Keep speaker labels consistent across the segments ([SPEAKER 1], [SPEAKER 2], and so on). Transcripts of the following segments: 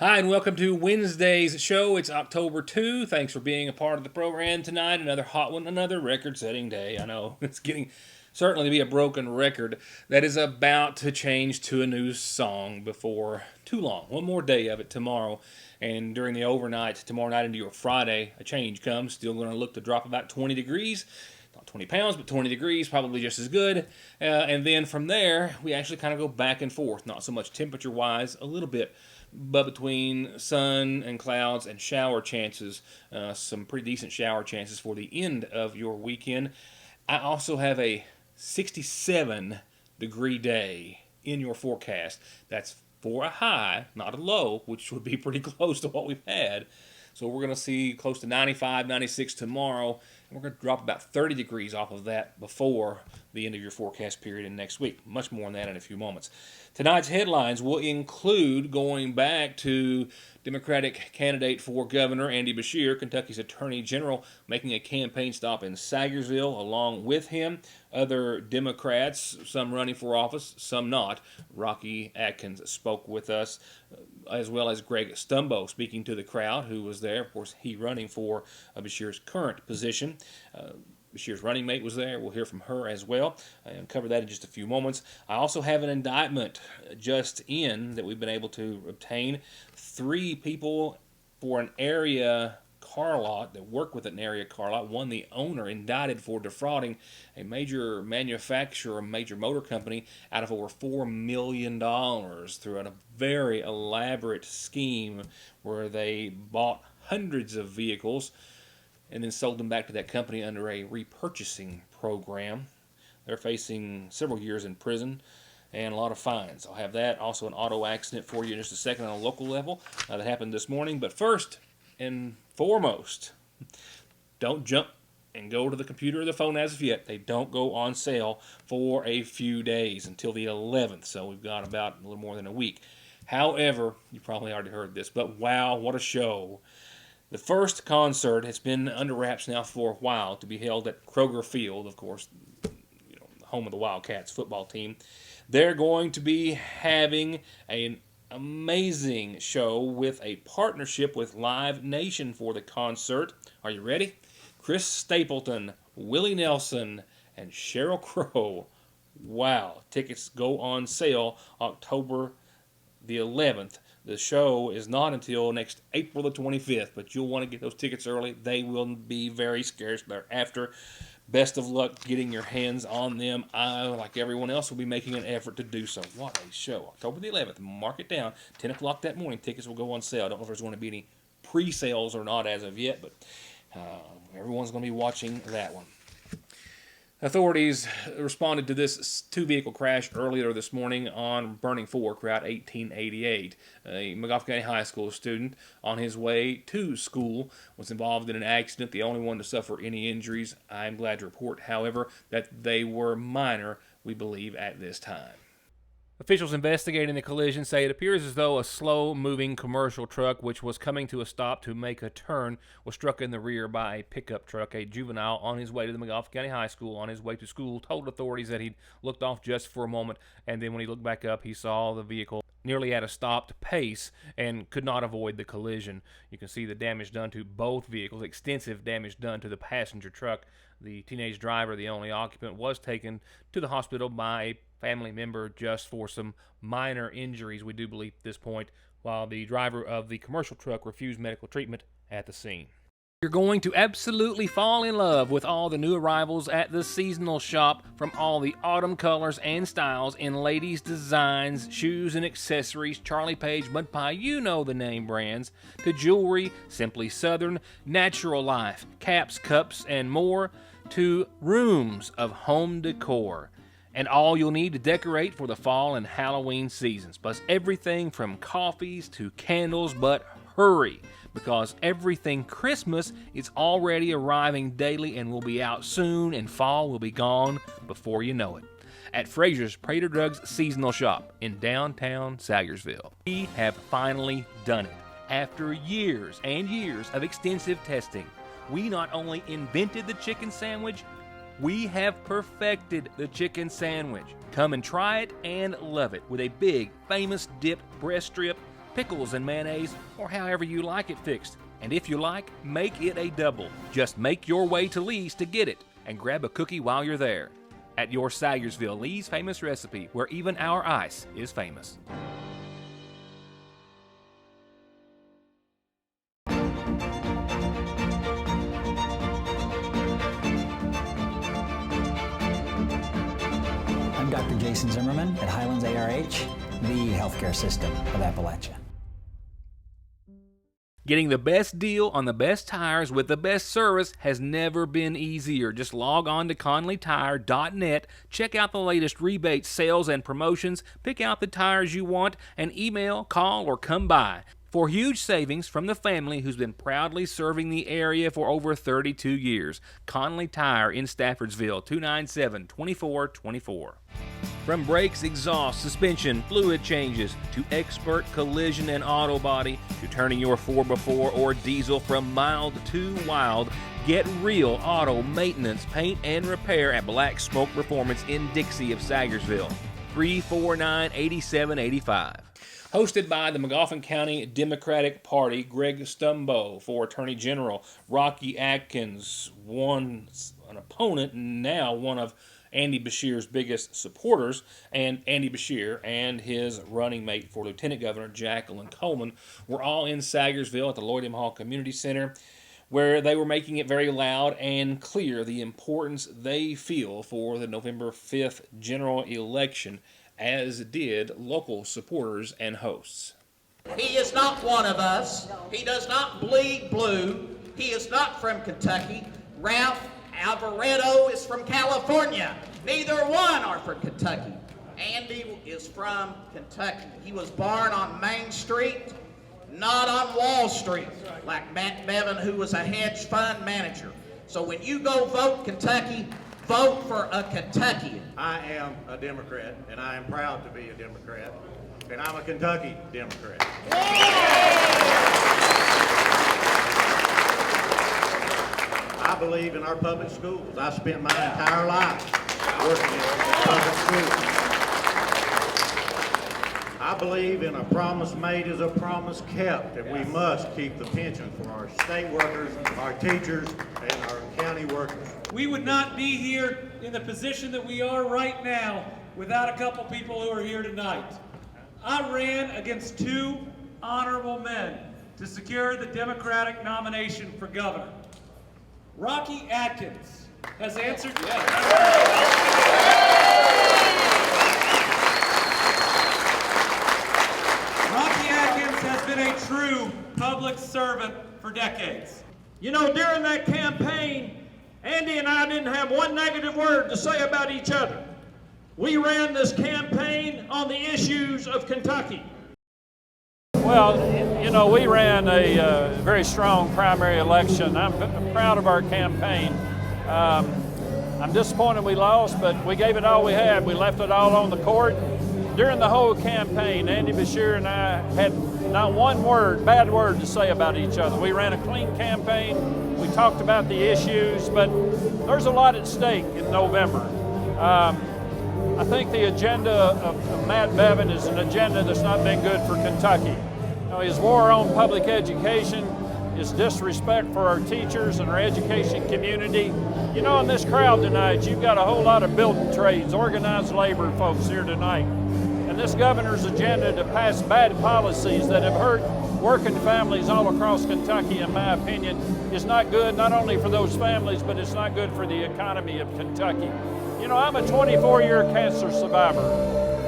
[SPEAKER 1] Hi, and welcome to Wednesday's show. It's October 2. Thanks for being a part of the program tonight. Another hot one, another record-setting day. I know it's getting certainly to be a broken record that is about to change to a new song before too long. One more day of it tomorrow. And during the overnight, tomorrow night into your Friday, a change comes. Still going to look to drop about 20 degrees. Not 20 pounds, but 20 degrees, probably just as good. And then from there, we actually kind of go back and forth. Not so much temperature-wise, a little bit, but between sun and clouds and shower chances, some pretty decent shower chances for the end of your weekend. I also have a 67-degree day in your forecast. That's for a high, not a low, which would be pretty close to what we've had. So we're going to see close to 95, 96 tomorrow, and we're going to drop about 30 degrees off of that before the end of your forecast period in next week. Much more on that in a few moments. Tonight's headlines will include going back to Democratic candidate for governor Andy Beshear, Kentucky's Attorney General, making a campaign stop in Sagersville along with him. Other Democrats, some running for office, some not. Rocky Atkins spoke with us, as well as Greg Stumbo speaking to the crowd who was there. Of course, he running for Beshear's current position. Beshear's running mate was there. We'll hear from her as well and cover that in just a few moments. I also have an indictment just in that we've been able to obtain. 3 people for an area car lot that work with an area car lot. One, the owner, indicted for defrauding a major manufacturer, a major motor company, out of over $4 million through a very elaborate scheme where they bought hundreds of vehicles and then sold them back to that company under a repurchasing program. They're facing several years in prison and a lot of fines. I'll have that. Also an auto accident for you in just a second on a local level that happened this morning. But first and foremost, don't jump and go to the computer or the phone as of yet. They don't go on sale for a few days until the 11th. So we've got about a little more than a week. However, you probably already heard this, but wow, what a show. The first concert has been under wraps now for a while to be held at Kroger Field, of course, home of the Wildcats football team. They're going to be having an amazing show with a partnership with Live Nation for the concert. Are you ready? Chris Stapleton, Willie Nelson, and Sheryl Crow. Wow. Tickets go on sale October the 11th. The show is not until next April the 25th, but you'll want to get those tickets early. They will be very scarce thereafter. Best of luck getting your hands on them. I, like everyone else, will be making an effort to do so. What a show. October the 11th. Mark it down. 10 o'clock that morning. Tickets will go on sale. I don't know if there's going to be any pre-sales or not as of yet, but everyone's going to be watching that one. Authorities responded to this 2-vehicle crash earlier this morning on Burning Fork, Route 1888. A McGough County High School student on his way to school was involved in an accident, the only one to suffer any injuries. I'm glad to report, however, that they were minor, we believe, at this time. Officials investigating the collision say it appears as though a slow-moving commercial truck, which was coming to a stop to make a turn, was struck in the rear by a pickup truck. A juvenile on his way to the McGough County High School, on his way to school, told authorities that he'd looked off just for a moment, and then when he looked back up, he saw the vehicle nearly at a stopped pace and could not avoid the collision. You can see the damage done to both vehicles, extensive damage done to the passenger truck. The teenage driver, the only occupant, was taken to the hospital by a family member just for some minor injuries, we do believe at this point, while the driver of the commercial truck refused medical treatment at the scene. You're going to absolutely fall in love with all the new arrivals at the seasonal shop, from all the autumn colors and styles in ladies' designs, shoes and accessories, Charlie Page, Mud Pie, you know the name brands, to jewelry, Simply Southern, Natural Life, caps, cups, and more, to rooms of home decor. And all you'll need to decorate for the fall and Halloween seasons, plus everything from coffees to candles. But hurry, because everything Christmas is already arriving daily and will be out soon, and fall will be gone before you know it. At Fraser's Prater Drugs Seasonal Shop in downtown Sagersville. We have finally done it. After years and years of extensive testing, we not only invented the chicken sandwich, we have perfected the chicken sandwich. Come and try it and love it with a big, famous dipped breast strip, pickles and mayonnaise, or however you like it fixed. And if you like, make it a double. Just make your way to Lee's to get it, and grab a cookie while you're there. At your Sayersville, Lee's famous recipe, where even our ice is famous.
[SPEAKER 2] I'm Dr. Jason Zimmerman at Highlands ARH, the healthcare system of Appalachia.
[SPEAKER 1] Getting the best deal on the best tires with the best service has never been easier. Just log on to ConleyTire.net, check out the latest rebates, sales, and promotions, pick out the tires you want, and email, call, or come by. For huge savings from the family who's been proudly serving the area for over 32 years. Conley Tire in Staffordsville, 297-2424. From brakes, exhaust, suspension, fluid changes, to expert collision and auto body, to turning your 4x4 or diesel from mild to wild, get real auto maintenance, paint, and repair at Black Smoke Performance in Dixie of Sayersville, 349-8785. Hosted by the Magoffin County Democratic Party, Greg Stumbo for Attorney General, Rocky Atkins, once an opponent, now one of Andy Beshear's biggest supporters, and Andy Beshear and his running mate for Lieutenant Governor, Jacqueline Coleman, were all in Sayersville at the Lloyd M. Hall Community Center, where they were making it very loud and clear the importance they feel for the November 5th general election, as did local supporters and hosts.
[SPEAKER 3] He is not one of us. He does not bleed blue. He is not from Kentucky. Ralph Alvaredo is from California. Neither one are from Kentucky. Andy is from Kentucky. He was born on Main Street, not on Wall Street, like Matt Bevin, who was a hedge fund manager. So when you go vote Kentucky, vote for a Kentuckian.
[SPEAKER 4] I am a Democrat, and I am proud to be a Democrat, and I'm a Kentucky Democrat. I believe in our public schools. I spent my entire life working in public schools. I believe in a promise made is a promise kept, and we must keep the pension for our state workers, our teachers, and our county workers.
[SPEAKER 5] We would not be here in the position that we are right now without a couple people who are here tonight. I ran against two honorable men to secure the Democratic nomination for governor. Rocky Atkins has answered yes. Rocky Atkins has been a true public servant for decades. You know, during that campaign, Andy and I didn't have one negative word to say about each other. We ran this campaign on the issues of Kentucky.
[SPEAKER 6] Well, you know, we ran a very strong primary election. I'm proud of our campaign. I'm disappointed we lost, but we gave it all we had. We left it all on the court. During the whole campaign, Andy Beshear and I had not one word, bad word to say about each other. We ran a clean campaign. We talked about the issues, but there's a lot at stake in November. I think the agenda of Matt Bevin is an agenda that's not been good for Kentucky. You know, his war on public education, his disrespect for our teachers and our education community. You know, in this crowd tonight, you've got a whole lot of building trades, organized labor folks here tonight. And this governor's agenda to pass bad policies that have hurt working families all across Kentucky, in my opinion, is not good, not only for those families, but it's not good for the economy of Kentucky. You know, I'm a 24-year cancer survivor,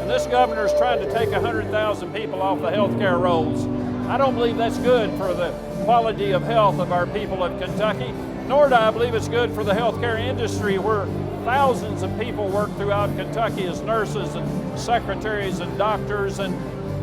[SPEAKER 6] and this governor's trying to take 100,000 people off the health care rolls. I don't believe that's good for the quality of health of our people of Kentucky, nor do I believe it's good for the healthcare industry, where thousands of people work throughout Kentucky as nurses and secretaries and doctors. And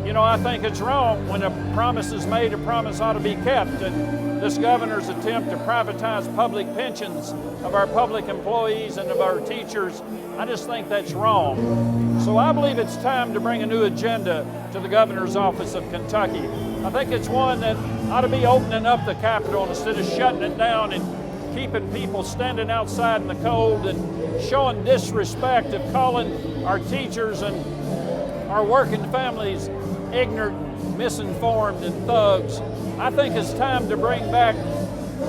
[SPEAKER 6] you know, I think it's wrong. When a promise is made, a promise ought to be kept. And this governor's attempt to privatize public pensions of our public employees and of our teachers, I just think that's wrong. So I believe it's time to bring a new agenda to the governor's office of Kentucky. I think it's one that ought to be opening up the Capitol instead of shutting it down and keeping people standing outside in the cold and showing disrespect of calling our teachers and our working families ignorant misinformed and thugs. I think it's time to bring back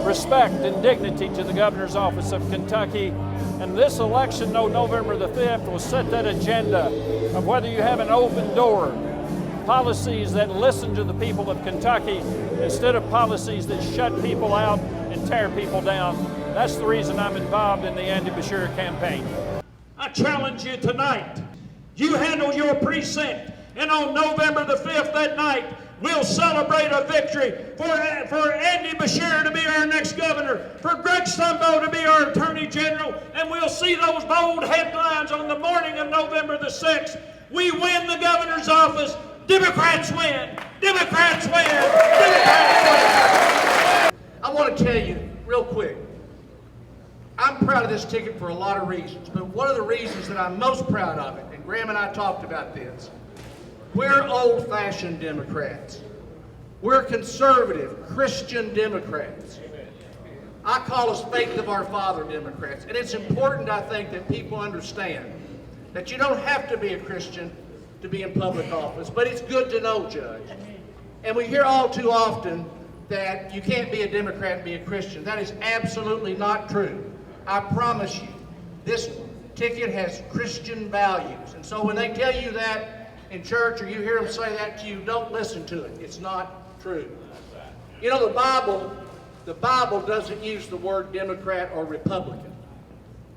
[SPEAKER 6] respect and dignity to the governor's office of Kentucky. And this election, November the 5th, will set that agenda of whether you have an open door, policies that listen to the people of Kentucky instead of policies that shut people out and tear people down. That's the reason I'm involved in the Andy Beshear campaign.
[SPEAKER 5] I challenge you tonight. You handle your precinct, and on November the 5th that night, we'll celebrate a victory for Andy Beshear to be our next governor, for Greg Stumbo to be our attorney general, and we'll see those bold headlines on the morning of November the 6th. We win the governor's office. Democrats win. Democrats win. Democrats win.
[SPEAKER 7] I want to tell you real quick, I'm proud of this ticket for a lot of reasons, but one of the reasons that I'm most proud of it, and Graham and I talked about this, we're old-fashioned Democrats. We're conservative, Christian Democrats. I call us faith of our father Democrats. And it's important, I think, that people understand that you don't have to be a Christian to be in public office, but it's good to know, Judge. And we hear all too often that you can't be a Democrat and be a Christian. That is absolutely not true. I promise you, this ticket has Christian values. And so when they tell you that in church, or you hear them say that to you, don't listen to it. It's not true. You know, the Bible doesn't use the word Democrat or Republican.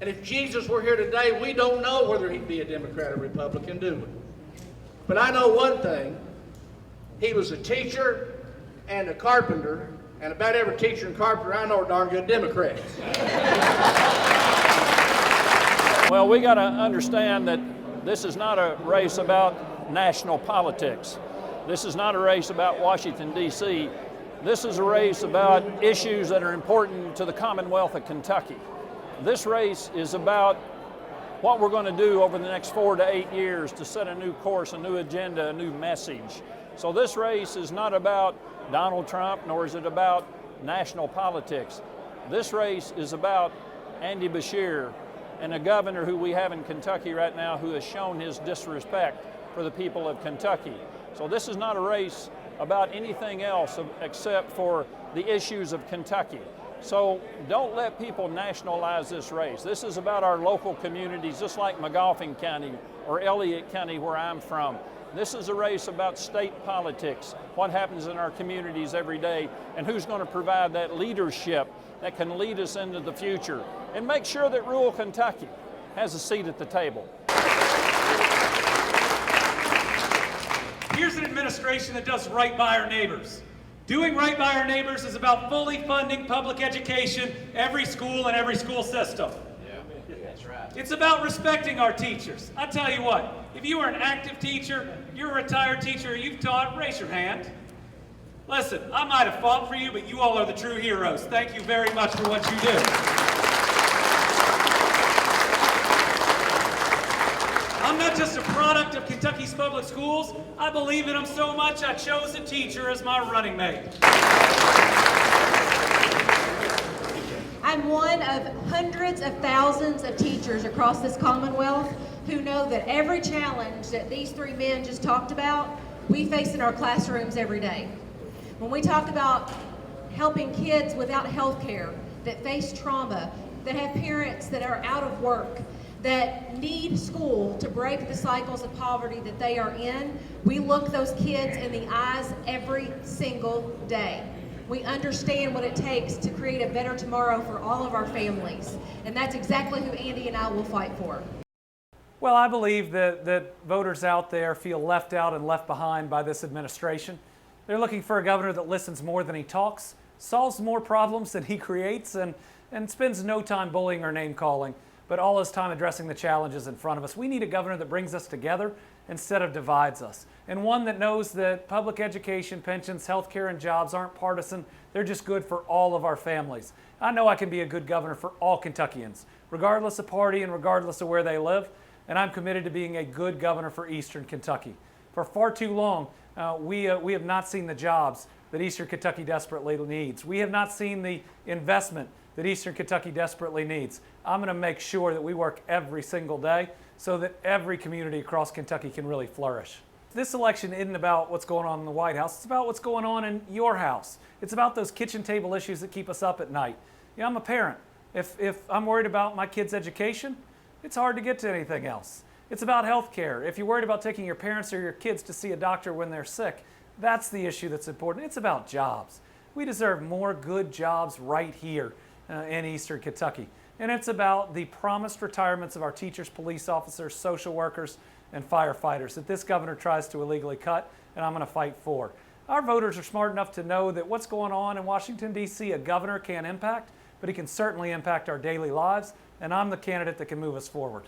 [SPEAKER 7] And if Jesus were here today, we don't know whether he'd be a Democrat or Republican, do we? But I know one thing. He was a teacher and a carpenter, and about every teacher and carpenter I know are darn good Democrats.
[SPEAKER 6] Well, we got to understand that this is not a race about national politics. This is not a race about Washington, D.C. This is a race about issues that are important to the Commonwealth of Kentucky. This race is about what we're going to do over the next 4 to 8 years to set a new course, a new agenda, a new message. So this race is not about Donald Trump, nor is it about national politics. This race is about Andy Beshear, and a governor who we have in Kentucky right now who has shown his disrespect for the people of Kentucky. So this is not a race about anything else except for the issues of Kentucky. So don't let people nationalize this race. This is about our local communities, just like Magoffin County or Elliott County, where I'm from. This is a race about state politics, what happens in our communities every day, and who's going to provide that leadership that can lead us into the future and make sure that rural Kentucky has a seat at the table.
[SPEAKER 5] Here's an administration that does right by our neighbors. Doing right by our neighbors is about fully funding public education, every school and every school system.
[SPEAKER 7] That's right.
[SPEAKER 5] It's about respecting our teachers. I tell you what, if you are an active teacher, you're a retired teacher, you've taught, raise your hand. Listen, I might have fought for you, but you all are the true heroes. Thank you very much for what you do. I'm not just a product of Kentucky's public schools. I believe in them so much I chose a teacher as my running mate.
[SPEAKER 8] I'm one of hundreds of thousands of teachers across this Commonwealth who know that every challenge that these three men just talked about, we face in our classrooms every day. When we talk about helping kids without health care, that face trauma, that have parents that are out of work, that need school to break the cycles of poverty that they are in, we look those kids in the eyes every single day. We understand what it takes to create a better tomorrow for all of our families. And that's exactly who Andy and I will fight for.
[SPEAKER 9] Well, I believe that voters out there feel left out and left behind by this administration. They're looking for a governor that listens more than he talks, solves more problems than he creates, and spends no time bullying or name-calling, but all his time addressing the challenges in front of us. We need a governor that brings us together instead of divides us, and one that knows that public education, pensions, health care, and jobs aren't partisan. They're just good for all of our families. I know I can be a good governor for all Kentuckians, regardless of party and regardless of where they live, and I'm committed to being a good governor for Eastern Kentucky. For far too long, we have not seen the jobs that Eastern Kentucky desperately needs. We have not seen the investment that Eastern Kentucky desperately needs. I'm going to make sure that we work every single day so that every community across Kentucky can really flourish. This election isn't about what's going on in the White House. It's about what's going on in your house. It's about those kitchen table issues that keep us up at night. Yeah, I'm a parent. If I'm worried about my kid's education, it's hard to get to anything else. It's about health care. If you're worried about taking your parents or your kids to see a doctor when they're sick, that's the issue that's important. It's about jobs. We deserve more good jobs right here in Eastern Kentucky. And it's about the promised retirements of our teachers, police officers, social workers, and firefighters that this governor tries to illegally cut, and I'm going to fight for. Our voters are smart enough to know that what's going on in Washington, D.C., a governor can't impact, but he can certainly impact our daily lives, and I'm the candidate that can move us forward.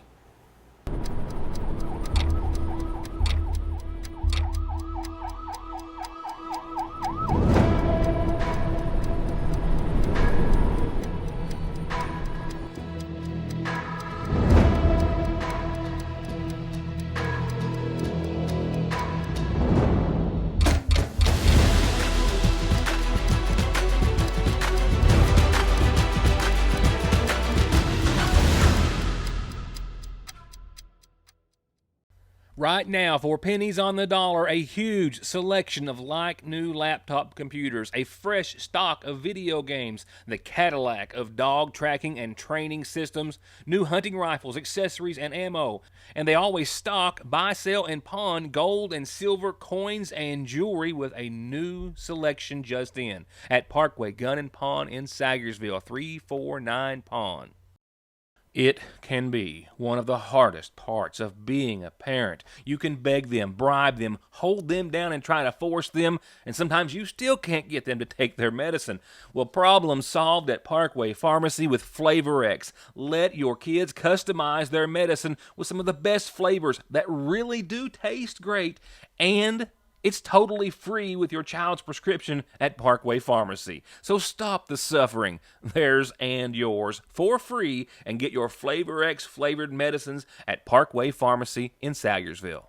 [SPEAKER 1] Right now, for pennies on the dollar, a huge selection of like-new laptop computers, a fresh stock of video games, the Cadillac of dog tracking and training systems, new hunting rifles, accessories, and ammo. And they always stock, buy, sell, and pawn gold and silver coins and jewelry with a new selection just in at Parkway Gun and Pawn in Sagersville, 349 Pawn. It can be one of the hardest parts of being a parent. You can beg them, bribe them, hold them down and try to force them, and sometimes you still can't get them to take their medicine. Well, problem solved at Parkway Pharmacy with Flavor X. Let your kids customize their medicine with some of the best flavors that really do taste great, and it's totally free with your child's prescription at Parkway Pharmacy. So stop the suffering, theirs and yours, for free, and get your Flavor X flavored medicines at Parkway Pharmacy in Sagersville.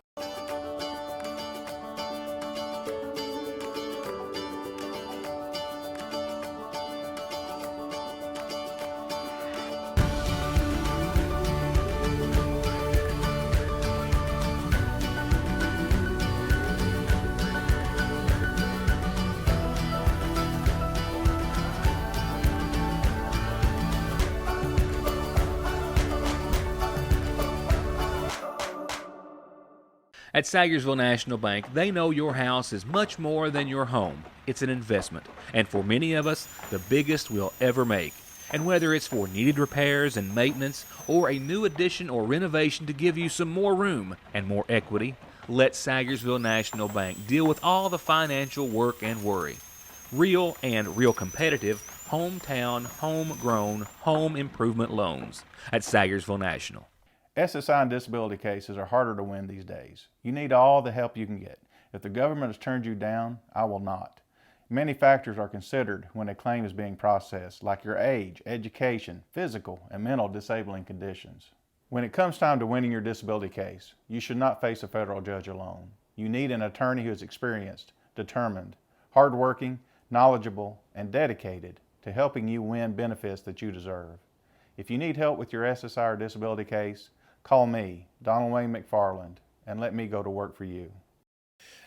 [SPEAKER 1] At Sagersville National Bank, they know your house is much more than your home. It's an investment, and for many of us, the biggest we'll ever make. And whether it's for needed repairs and maintenance, or a new addition or renovation to give you some more room and more equity, let Sagersville National Bank deal with all the financial work and worry. Real and real competitive, hometown, homegrown, home improvement loans at Sagersville National.
[SPEAKER 10] SSI and disability cases are harder to win these days. You need all the help you can get. If the government has turned you down, I will not. Many factors are considered when a claim is being processed, like your age, education, physical, and mental disabling conditions. When it comes time to winning your disability case, you should not face a federal judge alone. You need an attorney who is experienced, determined, hardworking, knowledgeable, and dedicated to helping you win benefits that you deserve. If you need help with your SSI or disability case, call me, Donald Wayne McFarland, and let me go to work for you.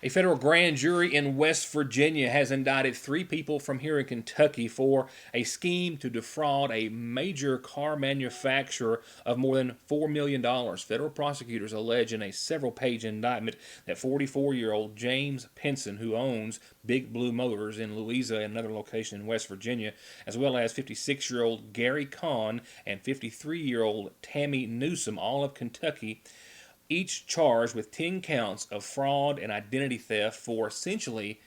[SPEAKER 1] A federal grand jury in West Virginia has indicted 3 people from here in Kentucky for a scheme to defraud a major car manufacturer of more than $4 million. Federal prosecutors allege in a several-page indictment that 44-year-old James Pinson, who owns Big Blue Motors in Louisa and another location in West Virginia, as well as 56-year-old Gary Kahn and 53-year-old Tammy Newsom, all of Kentucky, each charged with 10 counts of fraud and identity theft for essentially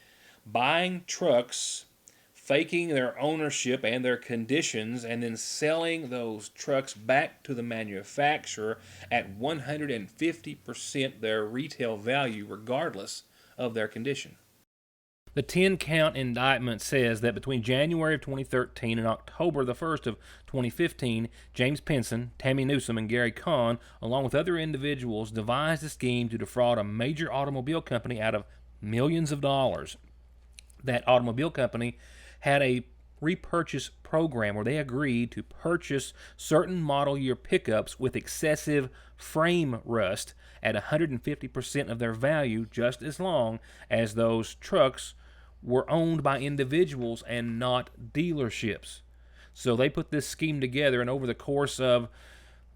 [SPEAKER 1] buying trucks, faking their ownership and their conditions, and then selling those trucks back to the manufacturer at 150% their retail value, regardless of their condition. The 10-count indictment says that between January of 2013 and October the 1st of 2015, James Pinson, Tammy Newsom, and Gary Kahn, along with other individuals, devised a scheme to defraud a major automobile company out of millions of dollars. That automobile company had a repurchase program where they agreed to purchase certain model year pickups with excessive frame rust at 150% of their value, just as long as those trucks were owned by individuals and not dealerships. So they put this scheme together, and over the course of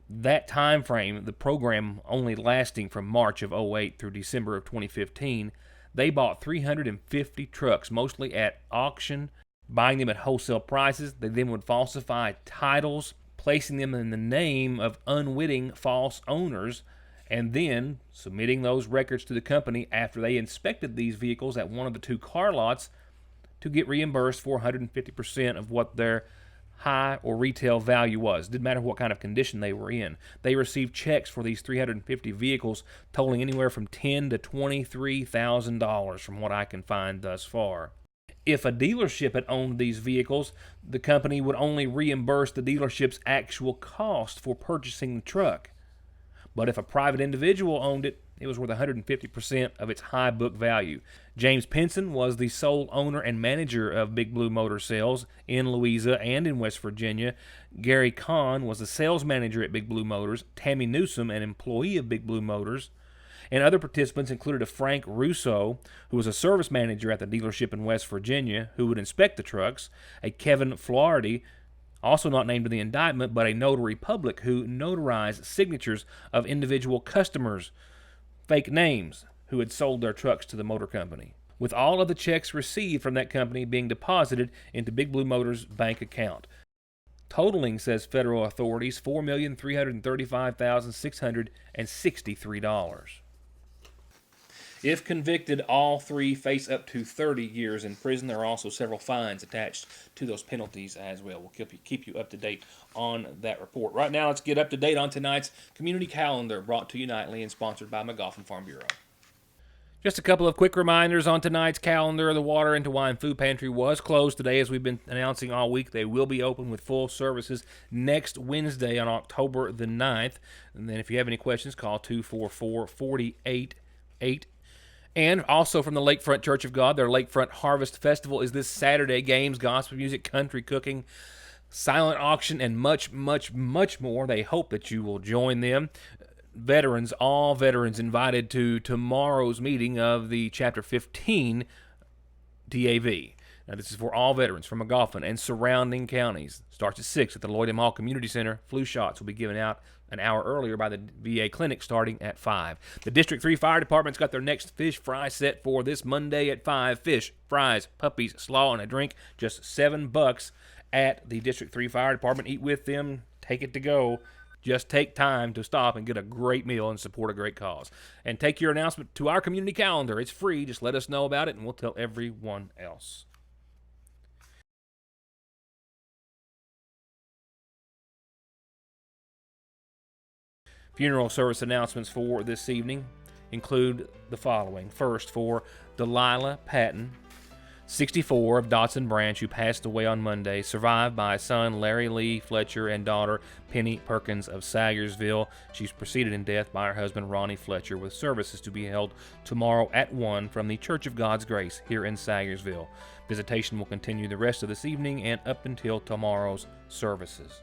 [SPEAKER 1] that time frame, the program only lasting from March of 08 through December of 2015, they bought 350 trucks, mostly at auction, buying them at wholesale prices. They then would falsify titles, placing them in the name of unwitting false owners, and then submitting those records to the company after they inspected these vehicles at one of the two car lots to get reimbursed for 150% of what their high or retail value was. Didn't matter what kind of condition they were in. They received checks for these 350 vehicles totaling anywhere from $10,000 to $23,000 from what I can find thus far. If a dealership had owned these vehicles, the company would only reimburse the dealership's actual cost for purchasing the truck. But if a private individual owned it, it was worth 150% of its high book value. James Pinson was the sole owner and manager of Big Blue Motor Sales in Louisa and in West Virginia. Gary Kahn was the sales manager at Big Blue Motors. Tammy Newsom, an employee of Big Blue Motors. And other participants included a Frank Russo, who was a service manager at the dealership in West Virginia, who would inspect the trucks, a Kevin Flaherty, also not named in the indictment, but a notary public who notarized signatures of individual customers, fake names, who had sold their trucks to the motor company, with all of the checks received from that company being deposited into Big Blue Motors' bank account, totaling, says federal authorities, $4,335,663. If convicted, all three face up to 30 years in prison. There are also several fines attached to those penalties as well. We'll keep you up to date on that report. Right now, let's get up to date on tonight's community calendar, brought to you nightly and sponsored by McGoffin Farm Bureau. Just a couple of quick reminders on tonight's calendar. The Water and Wine Food Pantry was closed today, as we've been announcing all week. They will be open with full services next Wednesday on October the 9th. And then if you have any questions, call 244-4888. And also from the Lakefront Church of God, their Lakefront Harvest Festival is this Saturday. Games, gospel music, country cooking, silent auction, and much, much, much more. They hope that you will join them. Veterans, all veterans invited to tomorrow's meeting of the Chapter 15 DAV. Now, this is for all veterans from McGoffin and surrounding counties. Starts at 6 at the Lloyd M. Hall Community Center. Flu shots will be given out an hour earlier by the VA clinic starting at 5. The District 3 Fire Department's got their next fish fry set for this Monday at 5. Fish, fries, puppies, slaw, and a drink, just $7 at the District 3 Fire Department. Eat with them, take it to go. Just take time to stop and get a great meal and support a great cause. And take your announcement to our community calendar. It's free. Just let us know about it, and we'll tell everyone else. Funeral service announcements for this evening include the following. First, for Delilah Patton, 64, of Dotson Branch, who passed away on Monday, survived by son Larry Lee Fletcher and daughter Penny Perkins of Sayersville. She's preceded in death by her husband Ronnie Fletcher, with services to be held tomorrow at 1 from the Church of God's Grace here in Sayersville. Visitation will continue the rest of this evening and up until tomorrow's services.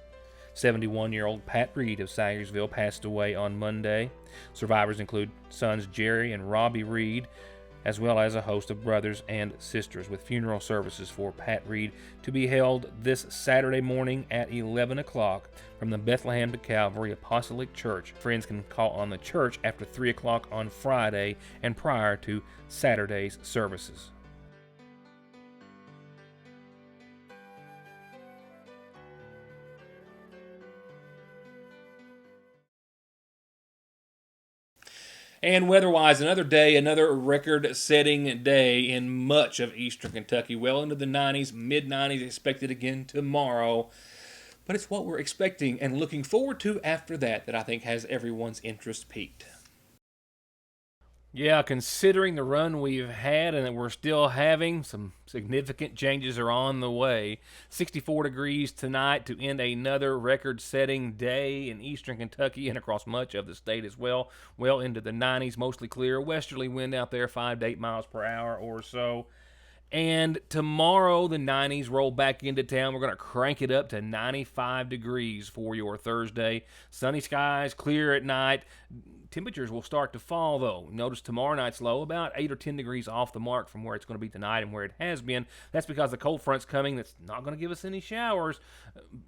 [SPEAKER 1] 71-year-old Pat Reed of Sayersville passed away on Monday. Survivors include sons Jerry and Robbie Reed, as well as a host of brothers and sisters, with funeral services for Pat Reed to be held this Saturday morning at 11 o'clock from the Bethlehem to Calvary Apostolic Church. Friends can call on the church after 3 o'clock on Friday and prior to Saturday's services. And weather-wise, another day, another record-setting day in much of eastern Kentucky. Well into the 90s, mid-90s expected again tomorrow. But it's what we're expecting and looking forward to after that I think has everyone's interest piqued. Yeah, considering the run we've had and that we're still having, some significant changes are on the way. 64 degrees tonight to end another record-setting day in eastern Kentucky and across much of the state as well. Well into the 90s, mostly clear. Westerly wind out there, 5 to 8 miles per hour or so. And tomorrow, the 90s roll back into town. We're going to crank it up to 95 degrees for your Thursday. Sunny skies, clear at night. Temperatures will start to fall, though. Notice tomorrow night's low, about 8 or 10 degrees off the mark from where it's going to be tonight and where it has been. That's because the cold front's coming. That's not going to give us any showers,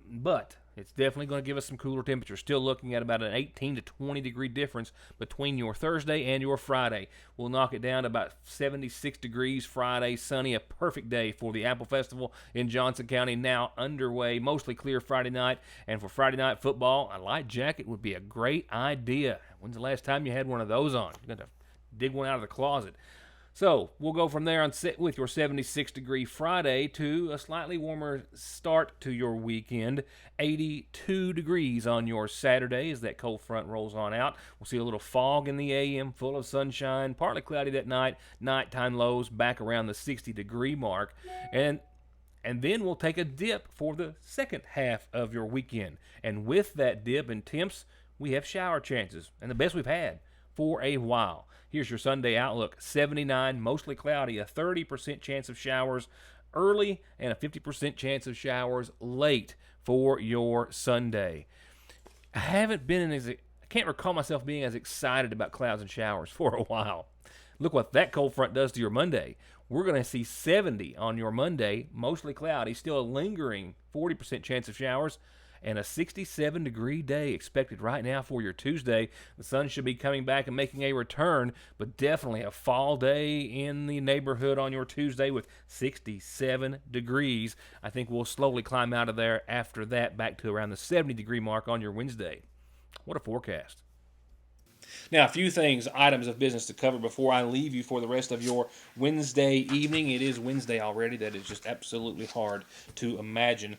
[SPEAKER 1] but it's definitely going to give us some cooler temperatures. Still looking at about an 18 to 20 degree difference between your Thursday and your Friday. We'll knock it down to about 76 degrees Friday, sunny, a perfect day for the Apple Festival in Johnson County, now underway. Mostly clear Friday night, and for Friday night football, a light jacket would be a great idea. When's the last time you had one of those on? You're going to dig one out of the closet. So we'll go from there on with your 76 degree Friday to a slightly warmer start to your weekend. 82 degrees on your Saturday as that cold front rolls on out. We'll see a little fog in the AM, full of sunshine, partly cloudy that night. Nighttime lows back around the 60 degree mark. And then we'll take a dip for the second half of your weekend. And with that dip in temps, we have shower chances, and the best we've had for a while. Here's your Sunday outlook. 79, mostly cloudy, a 30% chance of showers early and a 50% chance of showers late for your Sunday. I can't recall myself being as excited about clouds and showers for a while. Look what that cold front does to your Monday. We're going to see 70 on your Monday, mostly cloudy, still a lingering 40% chance of showers, and a 67 degree day expected right now for your Tuesday. The sun should be coming back and making a return, but definitely a fall day in the neighborhood on your Tuesday with 67 degrees. I think we'll slowly climb out of there after that back to around the 70 degree mark on your Wednesday. What a forecast. Now, a few items of business to cover before I leave you for the rest of your Wednesday evening. It is Wednesday already. That is just absolutely hard to imagine.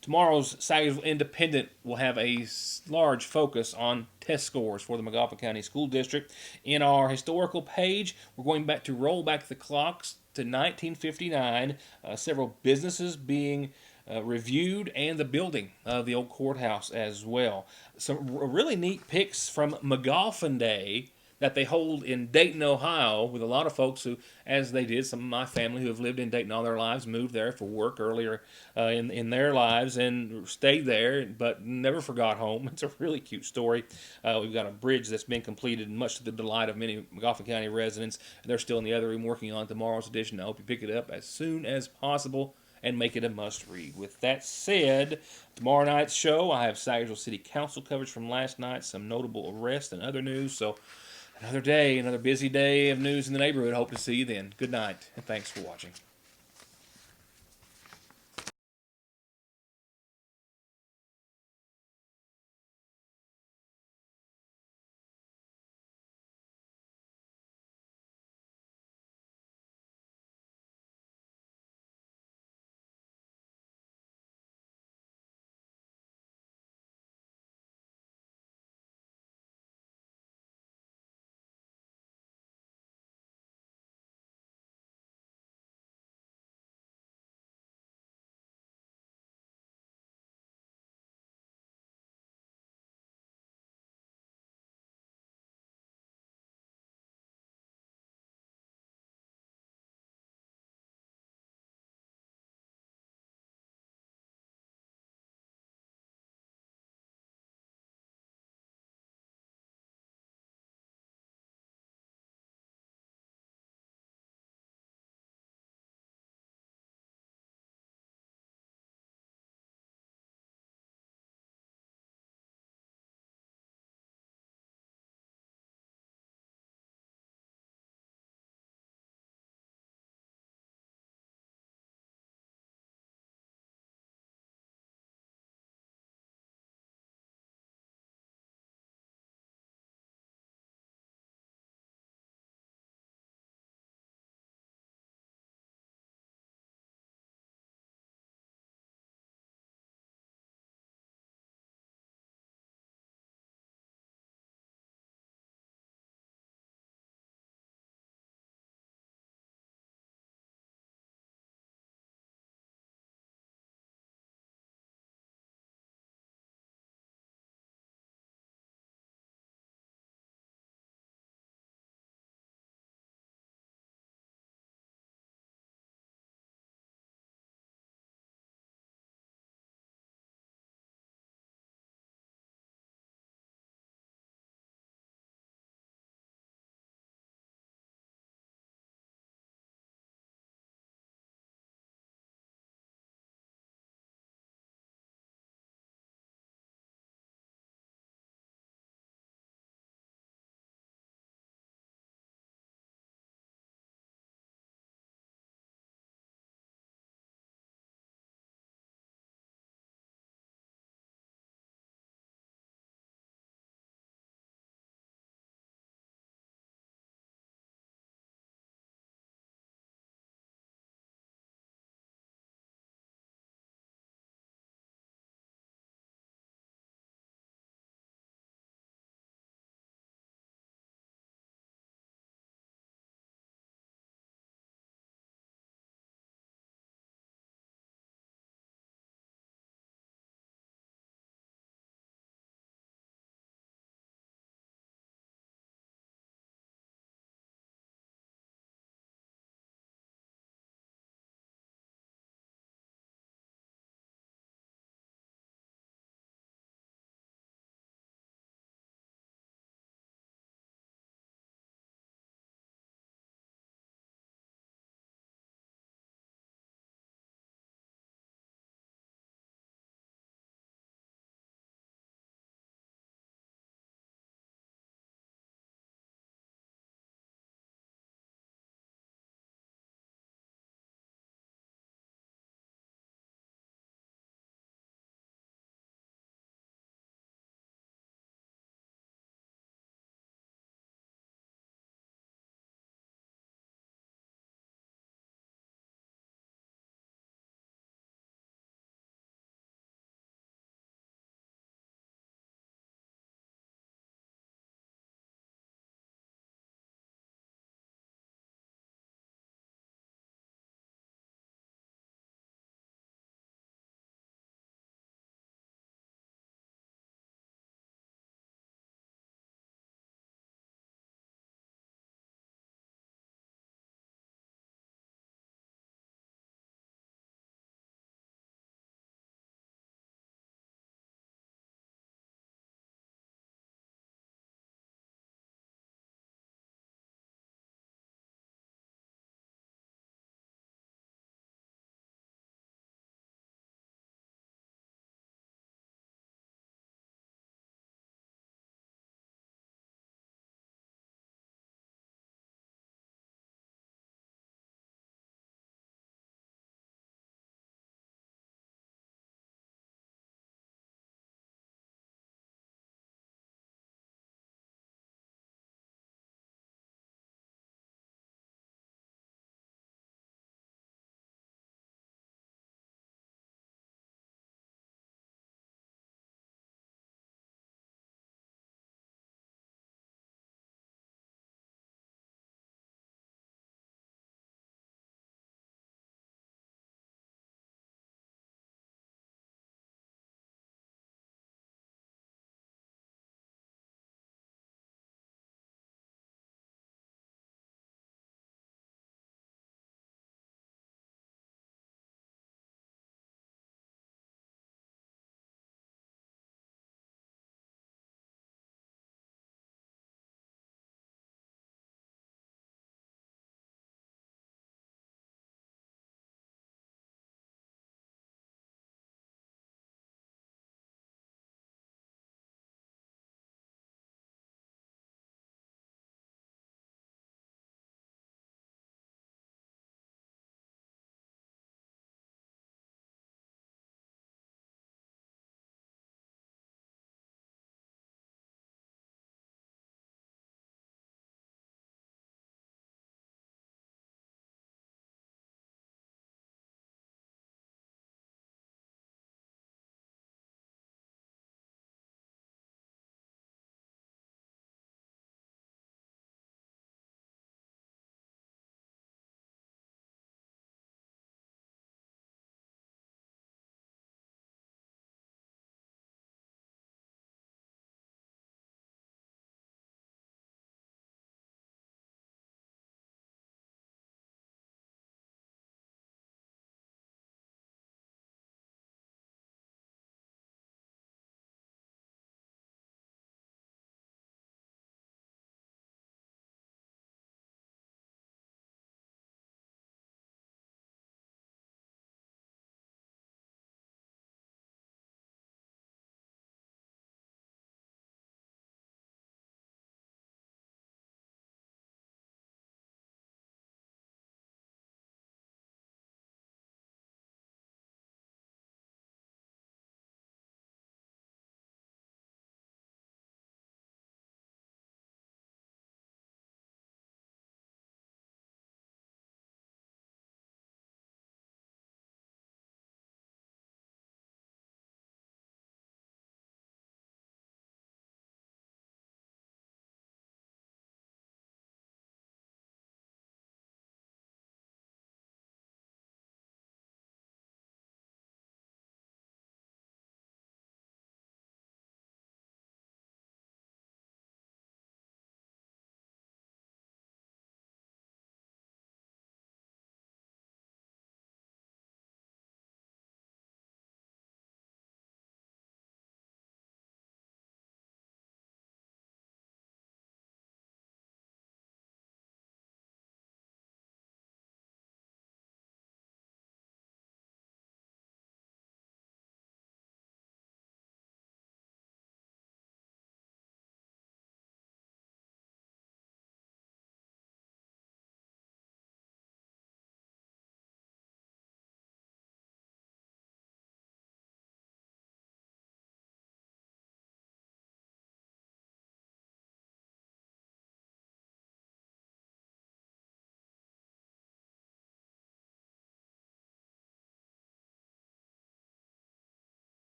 [SPEAKER 1] Tomorrow's Sagersville Independent will have a large focus on test scores for the McGoffin County School District. In our historical page, we're going back to roll back the clocks to 1959. Several businesses being reviewed, and the building of the old courthouse as well. Some really neat pics from McGoffin Day that they hold in Dayton, Ohio, with a lot of folks who, as they did, some of my family who have lived in Dayton all their lives, moved there for work earlier in their lives and stayed there, but never forgot home. It's a really cute story. We've got a bridge that's been completed, much to the delight of many McGoffin County residents. They're still in the other room working on tomorrow's edition. I hope you pick it up as soon as possible and make it a must-read. With that said, tomorrow night's show, I have Sagersville City Council coverage from last night, some notable arrests and other news. So another day, another busy day of news in the neighborhood. Hope to see you then. Good night, and thanks for watching.